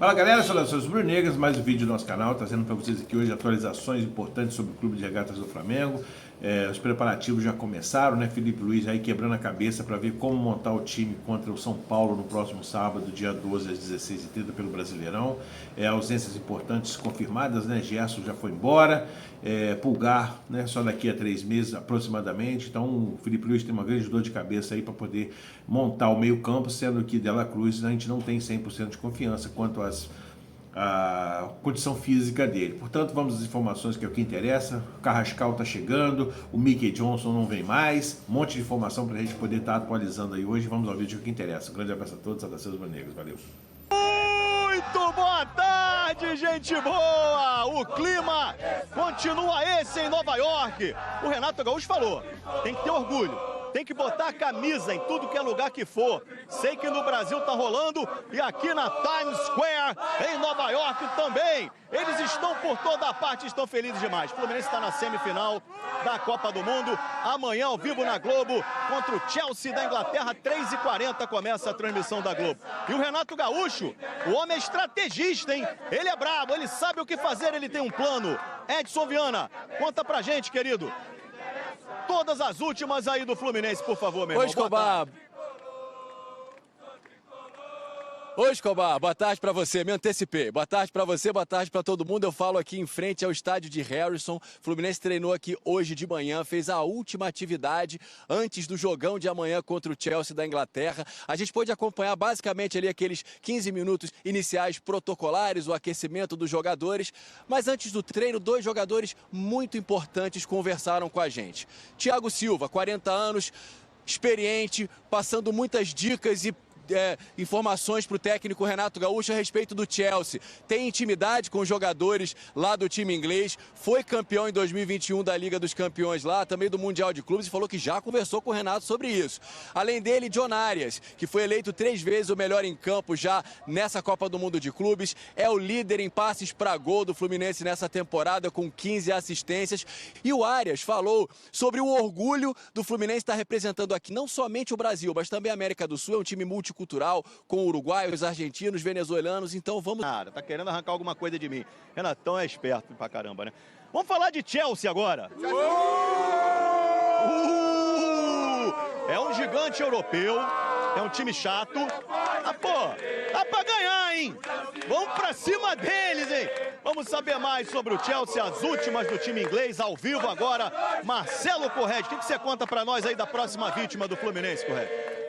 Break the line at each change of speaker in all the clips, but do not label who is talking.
Fala galera, saudações rubro-negras, mais um vídeo do nosso canal, trazendo para vocês aqui hoje atualizações importantes sobre o Clube de Regatas do Flamengo. Os preparativos já começaram, né? Felipe Luiz aí quebrando a cabeça para ver como montar o time contra o São Paulo no próximo sábado, dia 12 às 16h30 pelo Brasileirão. Ausências importantes confirmadas, né? Gerson já foi embora, Pulgar, né? Só daqui a 3 meses aproximadamente. Então o Felipe Luiz tem uma grande dor de cabeça aí para poder montar o meio campo, sendo que Dela Cruz a gente não tem 100% de confiança quanto a condição física dele. Portanto, vamos às informações, que é o que interessa. O Carrascal está chegando, o Mickey Johnson não vem mais, um monte de informação para a gente poder estar atualizando aí hoje. Vamos ao vídeo que interessa. Um grande abraço a todos, saudações rubro-negras, valeu.
Muito boa tarde, gente boa! O clima continua esse em Nova York. O Renato Gaúcho falou, tem que ter orgulho. Tem que botar a camisa em tudo que é lugar que for. Sei que no Brasil tá rolando e aqui na Times Square, em Nova York também. Eles estão por toda a parte, estão felizes demais. O Fluminense está na semifinal da Copa do Mundo. Amanhã, ao vivo na Globo, contra o Chelsea da Inglaterra, 3h40 começa a transmissão da Globo. E o Renato Gaúcho, o homem é estrategista, hein? Ele é brabo, ele sabe o que fazer, ele tem um plano. Edson Viana, conta pra gente, querido. Todas as últimas aí do Fluminense, por favor, meu irmão.
Oi, Escobar. Oi, Escobar, boa tarde pra você, me antecipei. Boa tarde pra você, boa tarde pra todo mundo. Eu falo aqui em frente ao estádio de Harrison. Fluminense treinou aqui hoje de manhã, fez a última atividade antes do jogão de amanhã contra o Chelsea da Inglaterra. A gente pôde acompanhar basicamente ali aqueles 15 minutos iniciais protocolares, o aquecimento dos jogadores. Mas antes do treino, 2 jogadores muito importantes conversaram com a gente. Thiago Silva, 40 anos, experiente, passando muitas dicas e informações para o técnico Renato Gaúcho a respeito do Chelsea. Tem intimidade com os jogadores lá do time inglês, foi campeão em 2021 da Liga dos Campeões lá, também do Mundial de Clubes, e falou que já conversou com o Renato sobre isso. Além dele, John Arias, que foi eleito 3 vezes o melhor em campo já nessa Copa do Mundo de Clubes, é o líder em passes para gol do Fluminense nessa temporada, com 15 assistências. E o Arias falou sobre o orgulho do Fluminense estar representando aqui não somente o Brasil, mas também a América do Sul. É um time multicultural, com uruguaios, argentinos, venezuelanos, então vamos...
Tá querendo arrancar alguma coisa de mim. Renatão é esperto pra caramba, né? Vamos falar de Chelsea agora. É um gigante europeu, é um time chato. Ah, pô, dá pra ganhar, hein? Vamos pra cima deles, hein? Vamos saber mais sobre o Chelsea, as últimas do time inglês, ao vivo agora. Marcelo Corrêa, o que você conta pra nós aí da próxima vítima do Fluminense, Corrêa?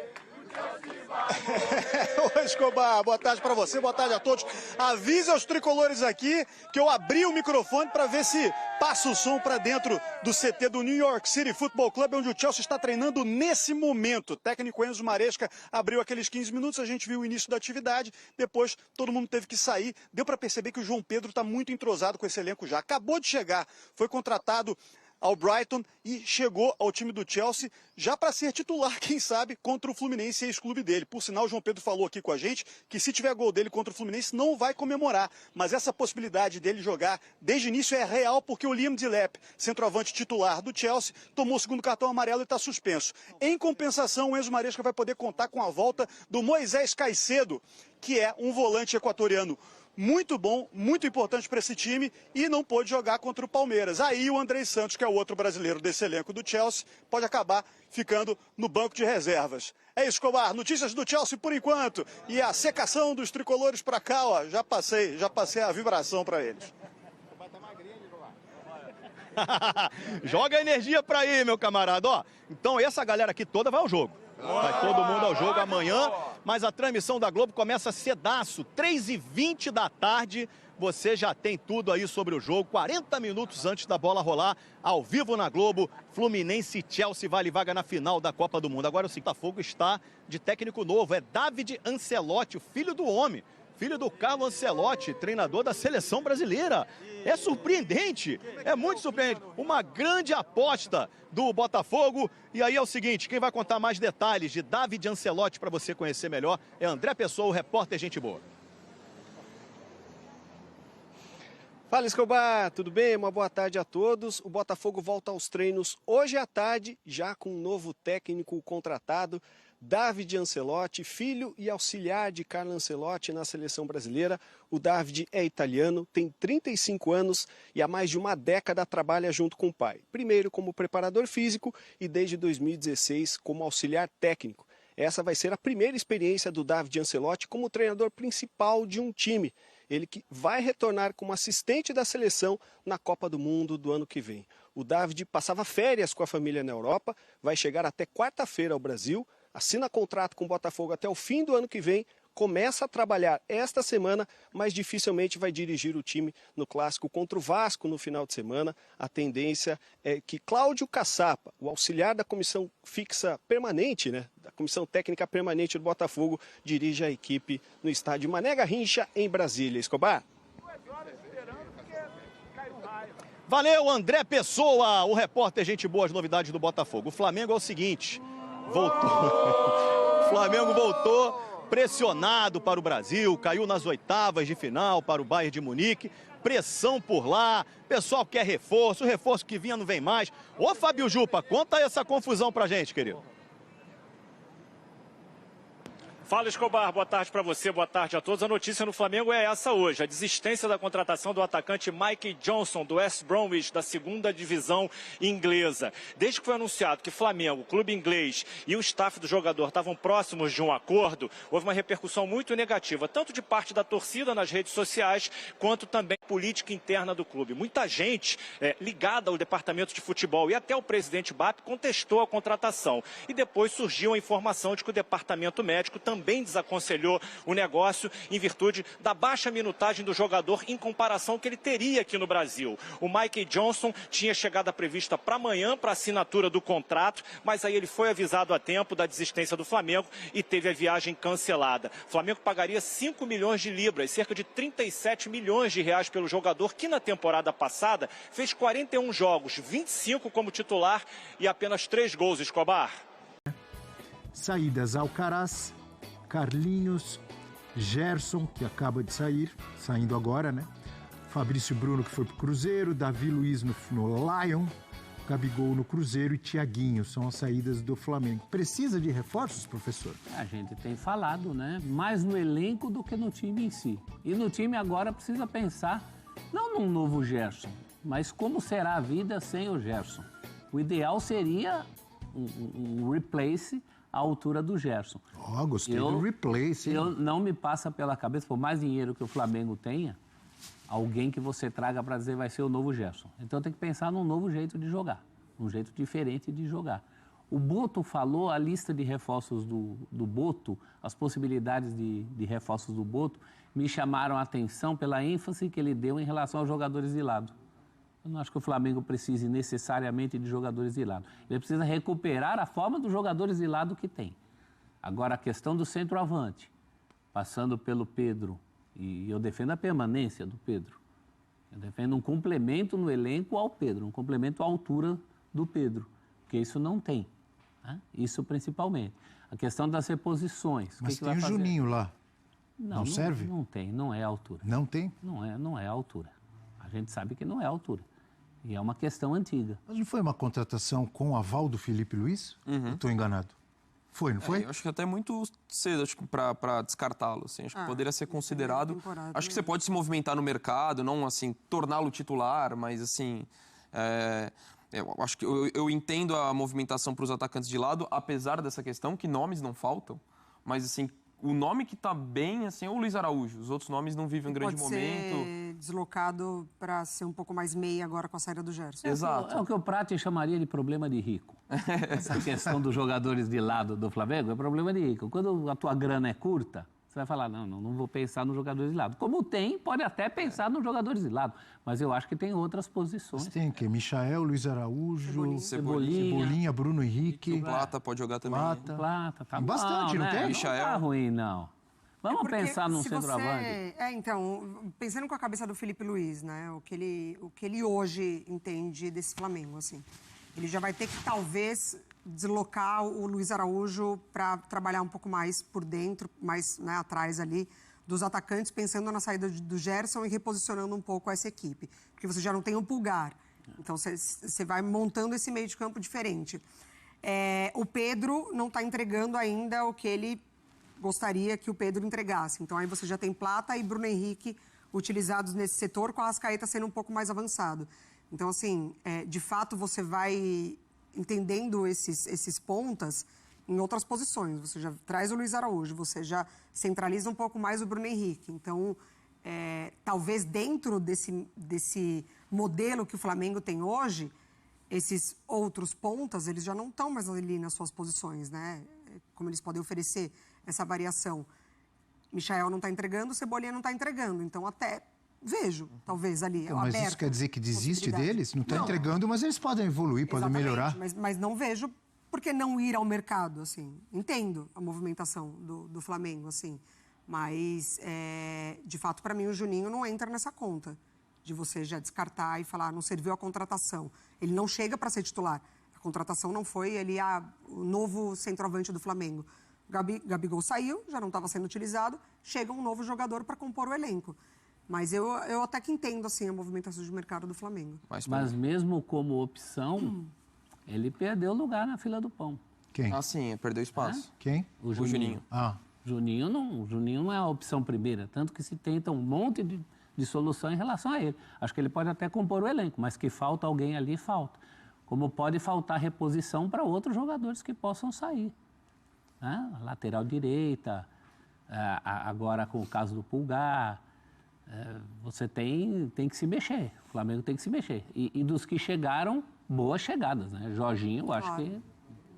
Oi, Escobar, boa tarde para você, boa tarde a todos. Avise aos tricolores aqui que eu abri o microfone para ver se passa o som para dentro do CT do New York City Football Club, onde o Chelsea está treinando nesse momento. O técnico Enzo Maresca abriu aqueles 15 minutos, a gente viu o início da atividade, depois todo mundo teve que sair. Deu para perceber que o João Pedro está muito entrosado com esse elenco já. Acabou de chegar, foi contratado ao Brighton e chegou ao time do Chelsea já para ser titular, quem sabe, contra o Fluminense, ex-clube dele. Por sinal, o João Pedro falou aqui com a gente que se tiver gol dele contra o Fluminense não vai comemorar, mas essa possibilidade dele jogar desde o início é real, porque o Liam Delap, centroavante titular do Chelsea, tomou o 2º cartão amarelo e está suspenso. Em compensação, o Enzo Maresca vai poder contar com a volta do Moisés Caicedo, que é um volante equatoriano muito bom, muito importante para esse time, e não pôde jogar contra o Palmeiras. Aí o Andrei Santos, que é o outro brasileiro desse elenco do Chelsea, pode acabar ficando no banco de reservas. É isso, Escobar, notícias do Chelsea por enquanto, e a secação dos tricolores para cá, ó, já passei a vibração para eles.
Joga energia pra aí, meu camarada, ó. Então essa galera aqui toda vai ao jogo. Vai todo mundo ao jogo amanhã, mas a transmissão da Globo começa cedaço, 3h20 da tarde. Você já tem tudo aí sobre o jogo, 40 minutos antes da bola rolar, ao vivo na Globo. Fluminense e Chelsea vale vaga na final da Copa do Mundo. Agora o Botafogo está de técnico novo, é David Ancelotti, o filho do homem. Filho do Carlo Ancelotti, treinador da seleção brasileira. É surpreendente, é muito surpreendente. Uma grande aposta do Botafogo. E aí é o seguinte, quem vai contar mais detalhes de David Ancelotti para você conhecer melhor é André Pessoa, o repórter Gente Boa.
Fala, Escobar, tudo bem? Uma boa tarde a todos. O Botafogo volta aos treinos hoje à tarde, já com um novo técnico contratado. David Ancelotti, filho e auxiliar de Carlo Ancelotti na seleção brasileira. O David é italiano, tem 35 anos e há mais de uma década trabalha junto com o pai. Primeiro como preparador físico e desde 2016 como auxiliar técnico. Essa vai ser a primeira experiência do David Ancelotti como treinador principal de um time. Ele que vai retornar como assistente da seleção na Copa do Mundo do ano que vem. O David passava férias com a família na Europa, vai chegar até quarta-feira ao Brasil, assina contrato com o Botafogo até o fim do ano que vem, começa a trabalhar esta semana, mas dificilmente vai dirigir o time no clássico contra o Vasco no final de semana. A tendência é que Cláudio Caçapa, o auxiliar da comissão fixa permanente, da comissão técnica permanente do Botafogo, dirija a equipe no estádio Mané Garrincha, em Brasília. Escobar.
Valeu, André Pessoa, o repórter gente boa, as novidades do Botafogo. O Flamengo é o seguinte, voltou. O Flamengo voltou pressionado para o Brasil, caiu nas oitavas de final para o Bayern de Munique. Pressão por lá, pessoal quer reforço, o reforço que vinha não vem mais. Ô Fábio Jupa, conta essa confusão pra gente, querido.
Fala, Escobar, boa tarde para você, boa tarde a todos. A notícia no Flamengo é essa hoje, a desistência da contratação do atacante Mike Johnson, do West Bromwich, da segunda divisão inglesa. Desde que foi anunciado que Flamengo, o clube inglês e o staff do jogador estavam próximos de um acordo, houve uma repercussão muito negativa, tanto de parte da torcida nas redes sociais, quanto também política interna do clube. Muita gente ligada ao departamento de futebol e até o presidente BAP contestou a contratação. E depois surgiu a informação de que o departamento médico também desaconselhou o negócio em virtude da baixa minutagem do jogador em comparação que ele teria aqui no Brasil. O Mike Johnson tinha chegada prevista para amanhã para assinatura do contrato, mas aí ele foi avisado a tempo da desistência do Flamengo e teve a viagem cancelada. O Flamengo pagaria 5 milhões de libras, cerca de 37 milhões de reais pelo jogador que na temporada passada fez 41 jogos, 25 como titular e apenas 3 gols, Escobar.
Saídas: Alcaraz, Carlinhos, Gerson, que acaba de sair, saindo agora, né? Fabrício Bruno, que foi pro Cruzeiro, Davi Luiz no Lion, Gabigol no Cruzeiro e Thiaguinho, são as saídas do Flamengo. Precisa de reforços, professor?
A gente tem falado, né? Mais no elenco do que no time em si. E no time agora precisa pensar, não num novo Gerson, mas como será a vida sem o Gerson. O ideal seria um replace à altura do Gerson.
Gostei do replace.
Não me passa pela cabeça, por mais dinheiro que o Flamengo tenha, alguém que você traga para dizer vai ser o novo Gerson. Então tem que pensar num novo jeito de jogar, um jeito diferente de jogar. O Boto falou, a lista de reforços do Boto, as possibilidades de reforços do Boto, me chamaram a atenção pela ênfase que ele deu em relação aos jogadores de lado. Eu não acho que o Flamengo precise necessariamente de jogadores de lado. Ele precisa recuperar a forma dos jogadores de lado que tem. Agora, a questão do centroavante, passando pelo Pedro, e eu defendo a permanência do Pedro. Eu defendo um complemento no elenco ao Pedro, um complemento à altura do Pedro, porque isso não tem, né? Isso principalmente. A questão das reposições.
Mas
que
tem
vai
o Juninho lá. Não serve?
Não tem, não é a altura.
Não tem?
Não é a altura. A gente sabe que não é a altura. E é uma questão antiga.
Mas não foi uma contratação com o aval do Felipe Luiz? Estou enganado. Foi, não foi?
Eu acho que até muito cedo para descartá-lo. Assim. Acho que poderia ser considerado. Acho que você pode se movimentar no mercado, não assim torná-lo titular, mas assim. Eu acho que eu entendo a movimentação para os atacantes de lado, apesar dessa questão que nomes não faltam, mas assim. O nome que está bem assim, é o Luiz Araújo. Os outros nomes não vivem um grande momento.
Pode ser deslocado para ser um pouco mais meia agora com a saída do Gerson.
Exato. É o que o Prati chamaria de problema de rico. Essa questão dos jogadores de lado do Flamengo é problema de rico. Quando a tua grana é curta, você vai falar, não vou pensar nos jogadores de lado. Como tem, pode até pensar nos jogadores de lado. Mas eu acho que tem outras posições.
Mas tem o quê? Michael, Luiz Araújo,
Cebolinha,
Bruno Henrique.
O Plata pode jogar também.
Plata, tá
tem bastante, não tem?
Não tá ruim, não. Vamos pensar num centroavante.
Então, pensando com a cabeça do Felipe Luiz, né? O que ele hoje entende desse Flamengo, assim. Ele já vai ter que, talvez, deslocar o Luiz Araújo para trabalhar um pouco mais por dentro, mais, né, atrás ali dos atacantes, pensando na saída do Gerson e reposicionando um pouco essa equipe. Porque você já não tem um Pulgar. Então, você vai montando esse meio de campo diferente. o Pedro não está entregando ainda o que ele gostaria que o Pedro entregasse. Então aí você já tem Plata e Bruno Henrique utilizados nesse setor, com a Arrascaeta sendo um pouco mais avançado. Então, assim, de fato você vai entendendo esses pontas em outras posições. Você já traz o Luiz Araújo, você já centraliza um pouco mais o Bruno Henrique. Então, talvez dentro desse modelo que o Flamengo tem hoje, esses outros pontas, eles já não estão mais ali nas suas posições, né? Como eles podem oferecer essa variação. Michael não está entregando, Cebolinha não está entregando. Então, até vejo, talvez, ali,
então, mas isso quer dizer que desiste deles? Não está entregando, mas eles podem evoluir, podem melhorar.
Mas não vejo por que não ir ao mercado, assim. Entendo a movimentação do Flamengo, assim. Mas, de fato, para mim, o Juninho não entra nessa conta de você já descartar e falar, não serviu a contratação. Ele não chega para ser titular. A contratação não foi ele, o novo centroavante do Flamengo. Gabigol saiu, já não estava sendo utilizado, chega um novo jogador para compor o elenco. Mas eu até que entendo, assim, a movimentação de mercado do Flamengo.
Mas mesmo como opção, ele perdeu lugar na fila do pão.
Quem?
Ah, sim, perdeu espaço.
Quem?
O Juninho. Juninho não é a opção primeira, tanto que se tenta um monte de solução em relação a ele. Acho que ele pode até compor o elenco, mas que falta alguém ali, falta. Como pode faltar reposição para outros jogadores que possam sair. Lateral direita, agora com o caso do Pulgar, você tem que se mexer, o Flamengo tem que se mexer. E dos que chegaram, boas chegadas, né? Jorginho, eu acho que...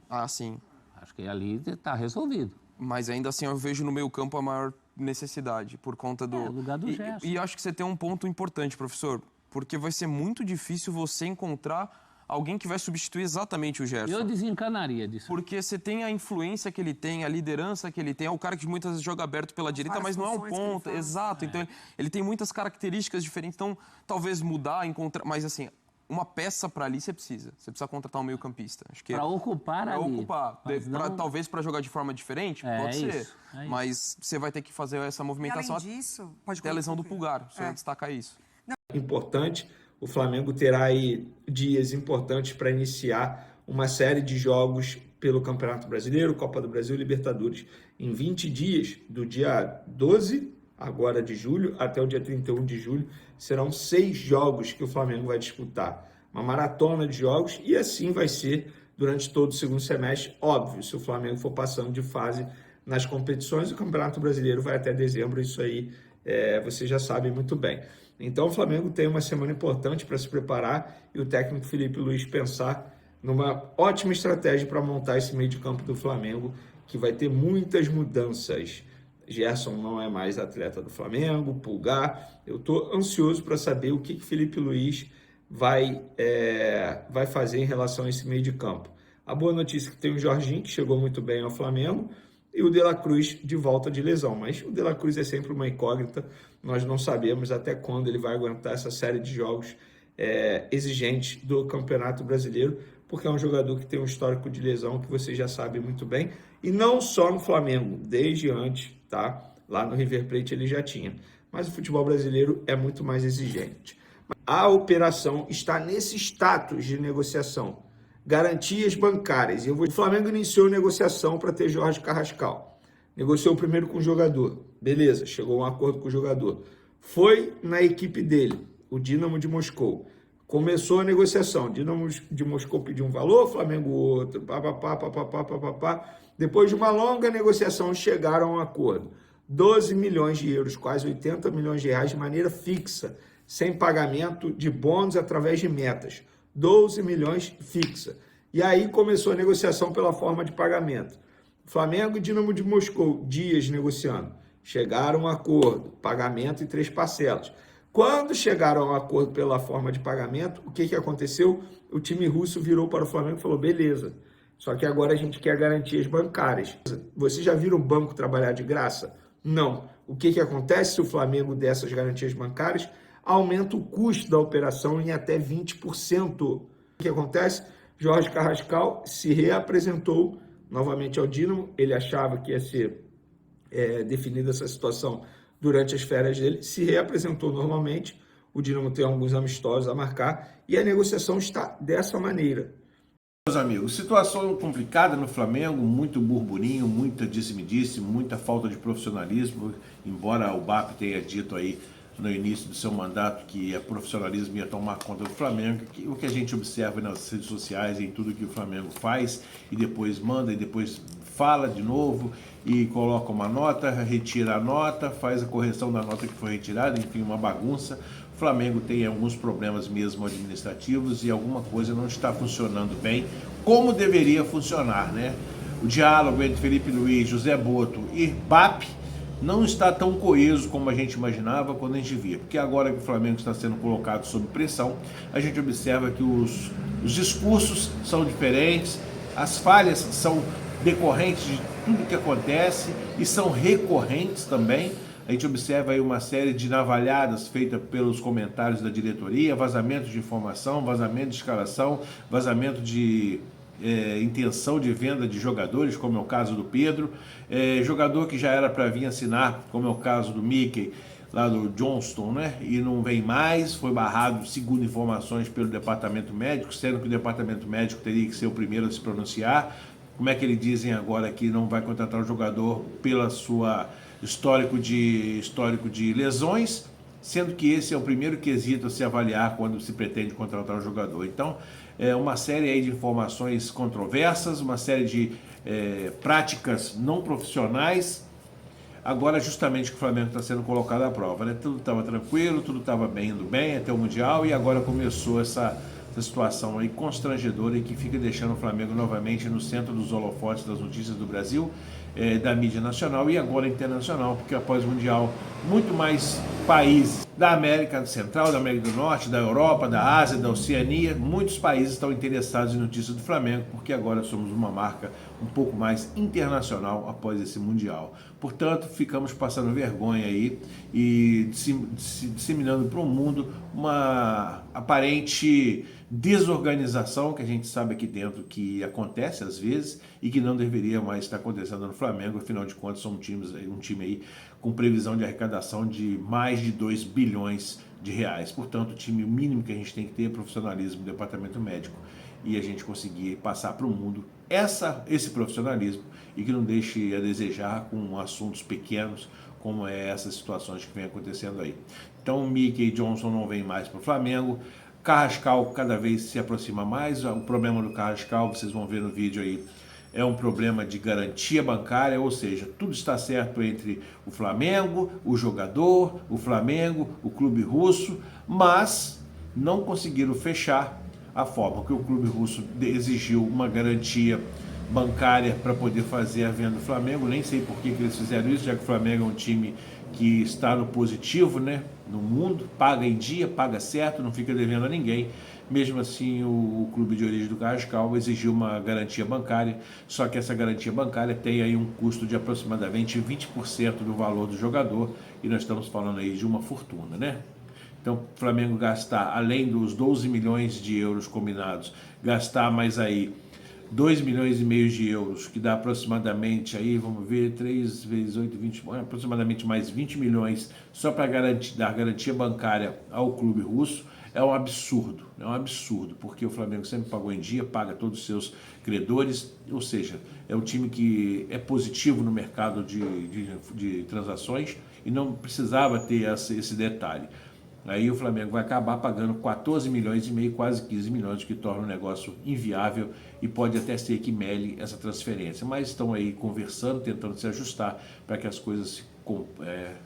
Ah, sim.
Acho que ali está resolvido.
Mas ainda assim eu vejo no meio campo a maior necessidade, por conta do...
o lugar do Gerson.
E acho que você tem um ponto importante, professor, porque vai ser muito difícil você encontrar alguém que vai substituir exatamente o Gerson.
Eu desencanaria disso.
Porque você tem a influência que ele tem, a liderança que ele tem, é o cara que muitas vezes joga aberto pela direita, mas não é um ponta. Exato, então ele tem muitas características diferentes, então talvez mudar, encontrar... Mas assim, uma peça para ali você precisa contratar um meio-campista.
Para ocupar ali.
Para ocupar. Talvez para jogar de forma diferente, pode ser. Mas você vai ter que fazer essa movimentação.
E além disso, pode
até a lesão do Pulgar, você vai destacar isso.
Importante, o Flamengo terá aí dias importantes para iniciar uma série de jogos pelo Campeonato Brasileiro, Copa do Brasil e Libertadores. Em 20 dias, do dia 12 agora de julho até o dia 31 de julho, serão 6 jogos que o Flamengo vai disputar. Uma maratona de jogos, e assim vai ser durante todo o segundo semestre. Óbvio, se o Flamengo for passando de fase nas competições, o Campeonato Brasileiro vai até dezembro, isso aí vocês já sabem muito bem. Então o Flamengo tem uma semana importante para se preparar e o técnico Felipe Luiz pensar numa ótima estratégia para montar esse meio de campo do Flamengo, que vai ter muitas mudanças. Gerson não é mais atleta do Flamengo, Pulgar. Eu estou ansioso para saber o que Felipe Luiz vai fazer em relação a esse meio de campo. A boa notícia é que tem o Jorginho, que chegou muito bem ao Flamengo, e o De La Cruz de volta de lesão. Mas o De La Cruz é sempre uma incógnita, nós não sabemos até quando ele vai aguentar essa série de jogos exigentes do Campeonato Brasileiro, porque é um jogador que tem um histórico de lesão que vocês já sabem muito bem, e não só no Flamengo, desde antes, tá? Lá no River Plate ele já tinha. Mas o futebol brasileiro é muito mais exigente. A operação está nesse status de negociação. Garantias bancárias. O Flamengo iniciou negociação para ter Jorge Carrascal. Negociou primeiro com o jogador. Beleza, chegou a um acordo com o jogador. Foi na equipe dele, o Dínamo de Moscou. Começou a negociação. Dínamo de Moscou pediu um valor, Flamengo outro. Depois de uma longa negociação, chegaram a um acordo. 12 milhões de euros, quase 80 milhões de reais de maneira fixa, sem pagamento de bônus através de metas. 12 milhões fixa. E aí começou a negociação pela forma de pagamento. Flamengo e Dínamo de Moscou, dias negociando. Chegaram a um acordo, pagamento em 3 parcelas. Quando chegaram a um acordo pela forma de pagamento, o que aconteceu? O time russo virou para o Flamengo e falou, beleza, só que agora a gente quer garantias bancárias. Vocês já viram o banco trabalhar de graça? Não. O que acontece se o Flamengo der essas garantias bancárias? Aumenta o custo da operação em até 20%. O que acontece? Jorge Carrascal se reapresentou novamente ao Dínamo. Ele achava que ia ser definida essa situação durante as férias dele. Se reapresentou normalmente. O Dínamo tem alguns amistosos a marcar. E a negociação está dessa maneira.
Meus amigos, situação complicada no Flamengo, muito burburinho, muita disse-me-disse, muita falta de profissionalismo, embora o BAP tenha dito aí no início do seu mandato que a profissionalismo ia tomar conta do Flamengo, o que a gente observa nas redes sociais, em tudo que o Flamengo faz, e depois manda, e depois fala de novo, e coloca uma nota, retira a nota, faz a correção da nota que foi retirada, enfim, uma bagunça. O Flamengo tem alguns problemas mesmo administrativos e alguma coisa não está funcionando bem como deveria funcionar, né? O diálogo entre Felipe Luiz, José Boto e BAP não está tão coeso como a gente imaginava quando a gente via, porque agora que o Flamengo está sendo colocado sob pressão, a gente observa que os discursos são diferentes, as falhas são decorrentes de tudo que acontece e são recorrentes também. A gente observa aí uma série de navalhadas feitas pelos comentários da diretoria, vazamento de informação, vazamento de escalação, vazamento de intenção de venda de jogadores, como é o caso do Pedro, jogador que já era para vir assinar, como é o caso do Mickey, lá do Johnston, né? E não vem mais, foi barrado, segundo informações, pelo departamento médico, sendo que o departamento médico teria que ser o primeiro a se pronunciar. Como é que eles dizem agora que não vai contratar o jogador pela sua histórico de lesões, sendo que esse é o primeiro quesito a se avaliar quando se pretende contratar o jogador. Então, é uma série aí de informações controversas, uma série de práticas não profissionais. Agora, justamente, que o Flamengo está sendo colocado à prova, né? Tudo estava tranquilo, tudo estava indo bem até o Mundial, e agora começou essa situação aí constrangedora e que fica deixando o Flamengo novamente no centro dos holofotes das notícias do Brasil, da mídia nacional e agora internacional, porque após o Mundial, muito mais países da América Central, da América do Norte, da Europa, da Ásia, da Oceania, muitos países estão interessados em notícias do Flamengo, porque agora somos uma marca um pouco mais internacional após esse Mundial. Portanto, ficamos passando vergonha aí e disseminando para o mundo uma aparente desorganização que a gente sabe aqui dentro que acontece às vezes e que não deveria mais estar acontecendo no Flamengo. Afinal de contas, são um time aí com previsão de arrecadação de mais de 2 bilhões de reais. Portanto, o time mínimo que a gente tem que ter é profissionalismo do departamento médico e a gente conseguir passar para o mundo esse profissionalismo e que não deixe a desejar com assuntos pequenos como essas situações que vem acontecendo aí. Então, o Mickey Johnson não vem mais para o Flamengo. Carrascal cada vez se aproxima mais. O problema do Carrascal, vocês vão ver no vídeo aí, é um problema de garantia bancária, ou seja, tudo está certo entre o Flamengo, o jogador, o Flamengo, o clube russo, mas não conseguiram fechar a forma que o clube russo exigiu uma garantia bancária para poder fazer a venda do Flamengo. Nem sei por que eles fizeram isso, já que o Flamengo é um time que está no positivo, né, no mundo, paga em dia, paga certo, não fica devendo a ninguém. Mesmo assim, o clube de origem do Carrascal exigiu uma garantia bancária, só que essa garantia bancária tem aí um custo de aproximadamente 20% do valor do jogador, e nós estamos falando aí de uma fortuna, né? Então, o Flamengo gastar, além dos 12 milhões de euros combinados, gastar mais aí 2 milhões e meio de euros, que dá aproximadamente, aí vamos ver, 3 vezes 8, 20, aproximadamente mais 20 milhões só para dar garantia bancária ao clube russo, é um absurdo, porque o Flamengo sempre pagou em dia, paga todos os seus credores, ou seja, é um time que é positivo no mercado de transações e não precisava ter esse detalhe. Aí o Flamengo vai acabar pagando 14 milhões e meio, quase 15 milhões, o que torna o negócio inviável e pode até ser que mele essa transferência. Mas estão aí conversando, tentando se ajustar para que as coisas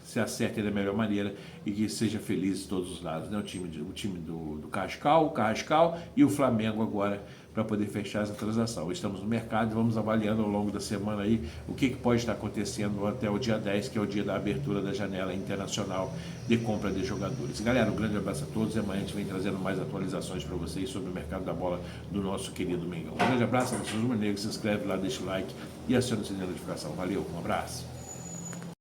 se acertem da melhor maneira e que seja feliz de todos os lados, né? O time do Carrascal, o Carrascal e o Flamengo agora para poder fechar essa transação. Estamos no mercado e vamos avaliando ao longo da semana aí o que pode estar acontecendo até o dia 10, que é o dia da abertura da janela internacional de compra de jogadores. Galera, um grande abraço a todos e amanhã a gente vem trazendo mais atualizações para vocês sobre o mercado da bola do nosso querido Mengão. Um grande abraço, eu sou o Rubro Negro, se inscreve lá, deixa o like e aciona o sininho de notificação. Valeu, um abraço.